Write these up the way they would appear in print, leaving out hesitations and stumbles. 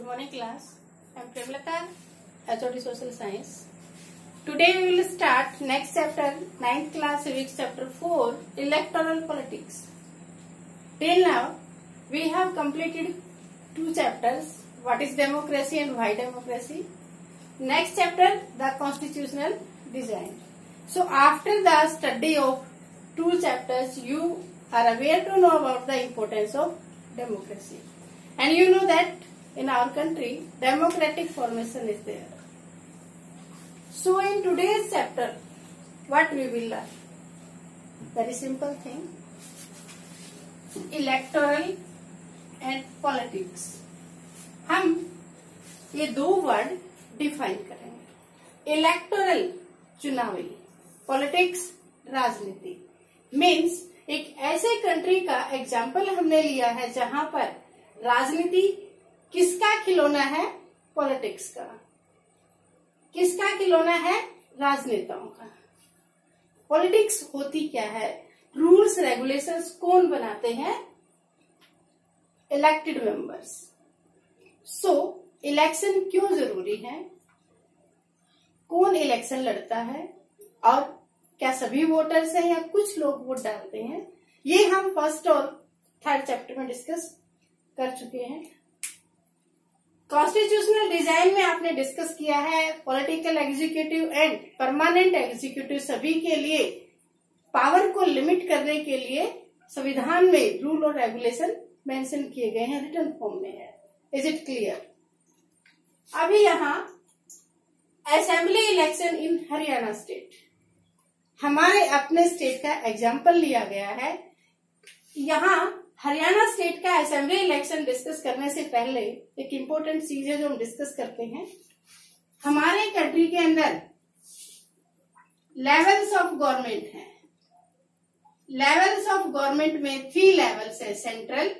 Good morning class. I am Premlata, HOD Social Science. Today we will start next chapter, 9th class civics chapter 4, electoral politics. Till now we have completed 2 chapters, what is democracy and why democracy. Next chapter, the constitutional design. So after the study of 2 chapters, you are aware to know about the importance of democracy. And you know that in our country, democratic formation is there. So in today's chapter, what we will learn? Very simple thing. Electoral and politics. हम ये 2 word define करेंगे. Electoral चुनावी, politics राजनीति. Means एक ऐसे country का example हमने लिया है जहां पर राजनीति किसका खिलौना है? पॉलिटिक्स का. किसका खिलौना है? राजनेताओं का. पॉलिटिक्स होती क्या है? रूल्स रेगुलेशंस कौन बनाते हैं? Elected members. सो इलेक्शन क्यों जरूरी है? कौन इलेक्शन लड़ता है और क्या सभी वोटर्स हैं या कुछ लोग वोट डालते हैं? ये हम फर्स्ट और थर्ड चैप्टर में डिस्कस कर चुके हैं. कॉन्स्टिट्यूशनल डिजाइन में आपने डिस्कस किया है political executive and permanent executive सभी के लिए पावर को लिमिट करने के लिए संविधान में रूल और रेगुलेशन मेंशन किए गए हैं, रिटन फॉर्म में है. Is it clear? अभी यहाँ assembly election in Haryana state, हमारे अपने स्टेट का एग्जाम्पल लिया गया है. यहाँ हरियाणा स्टेट का असेंबली इलेक्शन डिस्कस करने से पहले एक इम्पोर्टेंट चीज है जो हम डिस्कस करते हैं. हमारे कंट्री के अंदर लेवल्स ऑफ गवर्नमेंट हैं. लेवल्स ऑफ गवर्नमेंट में 3 लेवल्स है, central,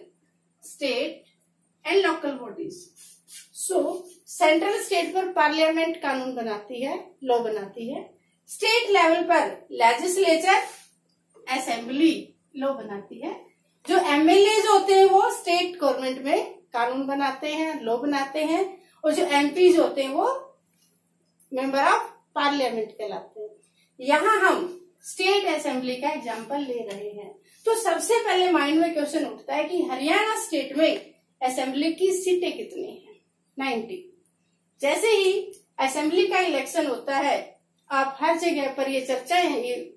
state and local bodies. So central state पर पार्लियामेंट कानून बनाती है, लॉ बनाती है. स्टेट लेवल पर लेजिस्लेचर, असेंबली लॉ बनाती है. जो एमएलएज होते हैं वो स्टेट गवर्नमेंट में कानून बनाते हैं, लॉ बनाते हैं. और जो एमपीज होते हैं वो मेंबर ऑफ पार्लियामेंट कहलाते हैं. यहाँ हम स्टेट असेंबली का एग्जांपल ले रहे हैं. तो सबसे पहले माइंड में क्वेश्चन उठता है कि हरियाणा स्टेट में असेंबली की सीटें कितनी हैं? 90. जैसे ही असेंबली का इलेक्शन होता है, आप हर जगह पर ये चर्चाएं हैं, ये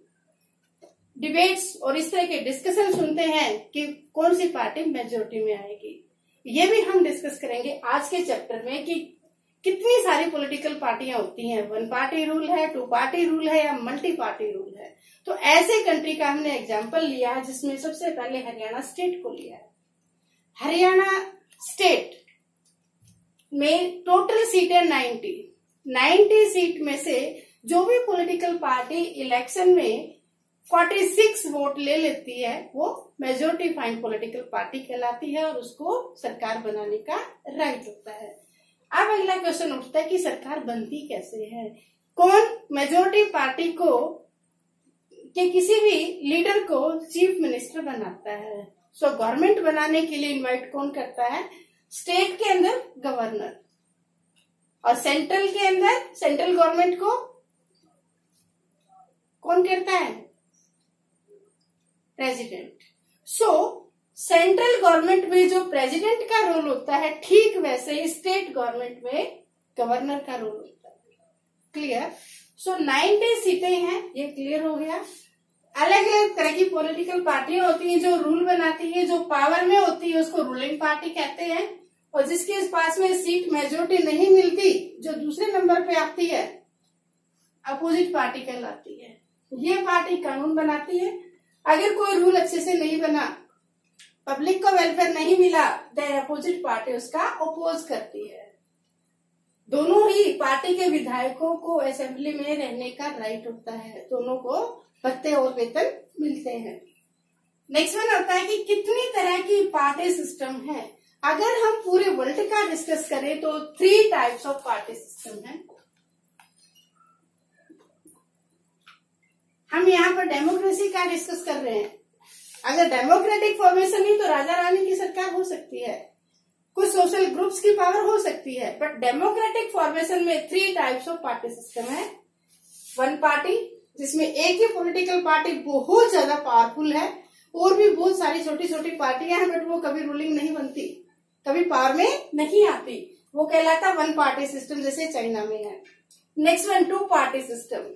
डिबेट्स और इस तरह के डिस्कशन सुनते हैं कि कौन सी पार्टी मेजोरिटी में आएगी. ये भी हम डिस्कस करेंगे आज के चैप्टर में कि कितनी सारी पॉलिटिकल पार्टियां होती हैं. 1 पार्टी रूल है, 2 पार्टी रूल है या मल्टी पार्टी रूल है. तो ऐसे कंट्री का हमने एग्जांपल लिया है जिसमें सबसे पहले हरियाणा स्टेट को लिया है. हरियाणा स्टेट में टोटल सीटें 90 सीट में से जो भी पॉलिटिकल पार्टी इलेक्शन में 46 वोट ले लेती है वो मेजोरिटी फाइंड पॉलिटिकल पार्टी कहलाती है और उसको सरकार बनाने का राइट होता है. अब अगला क्वेश्चन उठता है कि सरकार बनती कैसे है? कौन मेजोरिटी पार्टी को के किसी भी लीडर को चीफ मिनिस्टर बनाता है? सो गवर्नमेंट बनाने के लिए इनवाइट कौन करता है? स्टेट के अंदर गवर्नर और सेंट्रल के अंदर सेंट्रल गवर्नमेंट को कौन करता है? प्रेसिडेंट. सो सेंट्रल गवर्नमेंट में जो प्रेसिडेंट का रोल होता है ठीक वैसे ही स्टेट गवर्नमेंट में गवर्नर का रोल होता है. क्लियर? सो 90 सीटें हैं, ये क्लियर हो गया. अलग अलग तरह की पॉलिटिकल पार्टियां होती हैं जो रूल बनाती है, जो पावर में होती है उसको रूलिंग पार्टी कहते हैं. और जिसके पास में सीट मेजोरिटी नहीं मिलती, जो दूसरे नंबर पे आती है, अपोजिट पार्टी कहलाती है. ये पार्टी कानून बनाती है. अगर कोई रूल अच्छे से नहीं बना, पब्लिक को वेलफेयर नहीं मिला, देन अपोजिट पार्टी उसका अपोज करती है. दोनों ही पार्टी के विधायकों को असेंबली में रहने का राइट होता है. दोनों को भत्ते और वेतन मिलते हैं. नेक्स्ट वन होता है कि कितनी तरह की पार्टी सिस्टम है. अगर हम पूरे वर्ल्ड का डिस्कस करें तो 3 टाइप्स ऑफ पार्टी सिस्टम है. हम यहाँ पर डेमोक्रेसी का डिस्कस कर रहे हैं. अगर डेमोक्रेटिक फॉर्मेशन ही तो राजा रानी की सरकार हो सकती है. कुछ सोशल ग्रुप्स की पावर हो सकती है, बट डेमोक्रेटिक फॉर्मेशन में 3 टाइप्स ऑफ पार्टी सिस्टम है। वन पार्टी, जिसमें एक ही पॉलिटिकल पार्टी बहुत ज्यादा पावरफुल है, और भी बहुत सारी छोटी छोटी पार्टियां हैं, बट वो कभी रूलिंग नहीं बनती, कभी पावर में नहीं आती, वो कहलाता वन पार्टी सिस्टम, जैसे चाइना में है। Next one, 2 party system.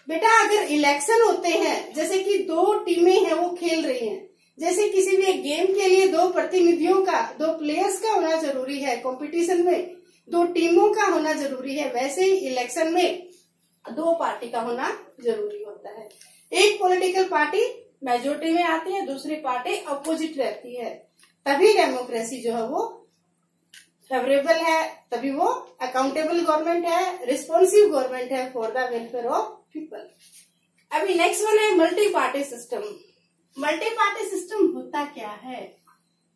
बेटा अगर इलेक्शन होते हैं, जैसे कि 2 टीमें हैं वो खेल रही हैं, जैसे किसी भी एक गेम के लिए 2 प्रतिनिधियों का, 2 प्लेयर्स का होना जरूरी है, कंपटीशन में 2 टीमों का होना जरूरी है, वैसे ही इलेक्शन में 2 पार्टी का होना जरूरी होता है। एक पॉलिटिकल पार्टी मेजोरिटी में आती है, दूसरी पार्टी अपोजिट रहती है, तभी डेमोक्रेसी जो है वो फेवरेबल है, तभी वो अकाउंटेबल गवर्नमेंट है, रिस्पॉन्सिव गवर्नमेंट है for the welfare of people. अभी नेक्स्ट वन है multi party system. Multi party system होता क्या है?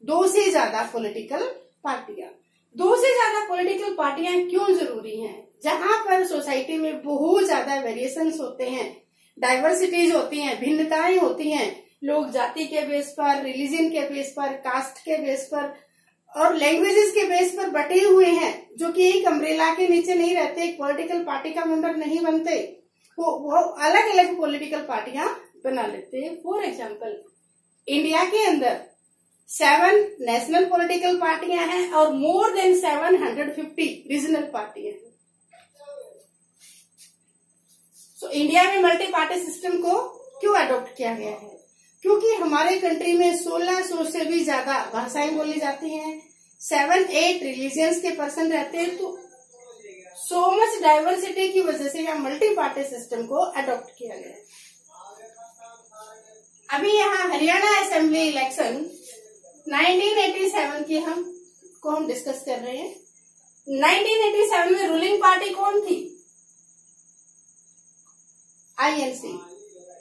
2 से ज्यादा पॉलिटिकल पार्टियां। 2 से ज्यादा पॉलिटिकल पार्टियां क्यों जरूरी हैं? जहां पर सोसाइटी में बहुत ज्यादा वेरिएशंस होते हैं, डाइवर्सिटीज होती हैं, भिन्नताएं होती हैं, लोग जाति के बेस पर, रिलीजन के बेस पर, कास्ट के बेस पर और लैंग्वेजेस के बेस पर बटे हुए हैं, जो कि एक अम्ब्रेला के नीचे नहीं रहते, एक पॉलिटिकल पार्टी का मेंबर नहीं बनते, वो अलग अलग पॉलिटिकल पार्टियां बना लेते हैं। फॉर एग्जाम्पल, इंडिया के अंदर 7 नेशनल पॉलिटिकल पार्टियां हैं और मोर देन 750 रीजनल पार्टियां हैं। सो इंडिया में मल्टी पार्टी सिस्टम को क्यों अडॉप्ट किया गया है? क्योंकि हमारे कंट्री में 1600 से भी ज्यादा भाषाएं बोली जाती हैं, 7-8 रिलीजियंस के पर्सन रहते हैं, तो सो मच डाइवर्सिटी की वजह से यहाँ मल्टी पार्टी सिस्टम को अडॉप्ट किया गया है। अभी यहाँ हरियाणा असेंबली इलेक्शन 1987 की हम डिस्कस कर रहे हैं। 1987 में रूलिंग पार्टी कौन थी? INC,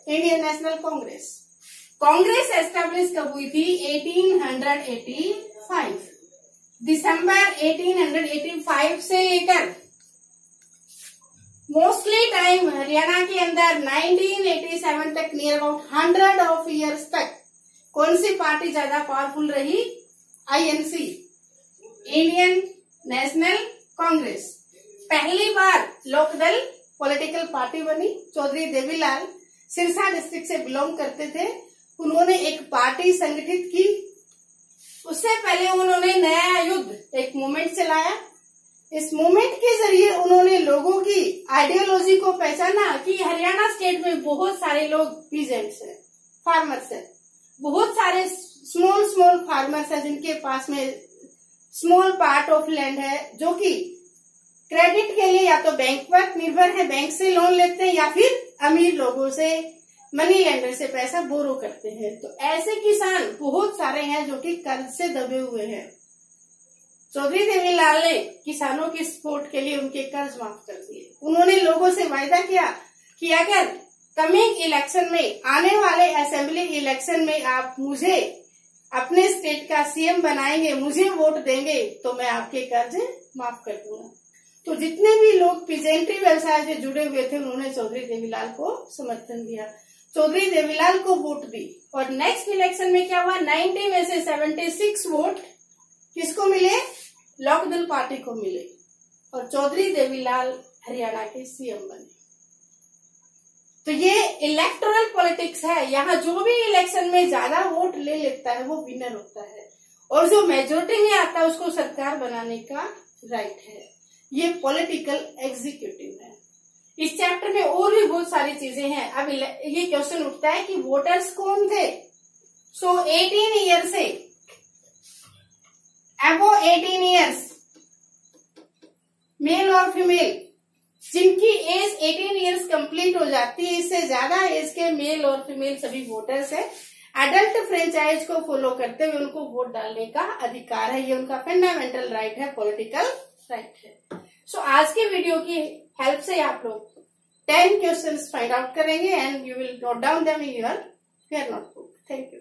Indian national Congress. Congress establish कब हुई थी? 1885, दिसंबर 1885 से लेकर मोस्टली टाइम हरियाणा के अंदर 1987 तक, नियर अबाउट 100 ऑफ ईयर्स तक कौन सी पार्टी ज्यादा पावरफुल रही? INC, Indian national Congress. पहली बार लोकदल पॉलिटिकल पार्टी बनी। चौधरी देवीलाल सिरसा डिस्ट्रिक्ट से बिलोंग करते थे, उन्होंने एक पार्टी संगठित की। उससे पहले उन्होंने नया युद्ध, एक मूवमेंट चलाया। इस मूवमेंट के जरिए उन्होंने लोगों की आइडियोलॉजी को पहचाना कि हरियाणा स्टेट में बहुत सारे लोग पीजेंट्स हैं, फार्मर्स हैं, बहुत सारे स्मॉल फार्मर्स हैं जिनके पास में स्मॉल पार्ट ऑफ लैंड है, जो कि क्रेडिट के लिए या तो बैंक पर निर्भर है, बैंक से लोन लेते हैं, या फिर अमीर लोगों से, मनी लेंडर से पैसा बोरो करते हैं। तो ऐसे किसान बहुत सारे हैं जो कि कर्ज से दबे हुए हैं। चौधरी देवीलाल ने किसानों की सपोर्ट के लिए उनके कर्ज माफ कर दिए। उन्होंने लोगों से वायदा किया कि अगर कमिंग इलेक्शन में, आने वाले असेंबली इलेक्शन में आप मुझे अपने स्टेट का CM बनाएंगे, मुझे वोट देंगे, तो मैं आपके कर्ज माफ कर दूंगा। तो जितने भी लोग पीजेंट्री व्यवसाय से जुड़े हुए थे, उन्होंने चौधरी देवीलाल को समर्थन दिया, चौधरी देवीलाल को वोट दी। और नेक्स्ट इलेक्शन में क्या हुआ? 90 में से 76 वोट किसको मिले? लोकदल पार्टी को मिले, और चौधरी देवीलाल हरियाणा के CM बने। तो ये इलेक्टोरल पॉलिटिक्स है। यहाँ जो भी इलेक्शन में ज्यादा वोट ले लेता है वो विनर होता है, और जो मेजोरिटी में आता है उसको सरकार बनाने का राइट है। ये पॉलिटिकल एग्जीक्यूटिव है। इस चैप्टर में और भी बहुत सारी चीजें हैं। अब ये क्वेश्चन उठता है कि वोटर्स कौन थे? सो 18 ईयर से अबो 18 ईयर्स, मेल और फीमेल, जिनकी एज 18 ईयर्स कंप्लीट हो जाती है, इससे ज्यादा एज के मेल और फीमेल सभी वोटर्स है। एडल्ट फ्रेंचाइज को फॉलो करते हुए उनको वोट डालने का अधिकार है। ये उनका फंडामेंटल राइट है, पॉलिटिकल राइट है। सो आज के वीडियो की हेल्प से आप लोग 10 क्वेश्चंस फाइंड आउट करेंगे and you will note down them in your notebook. Thank you.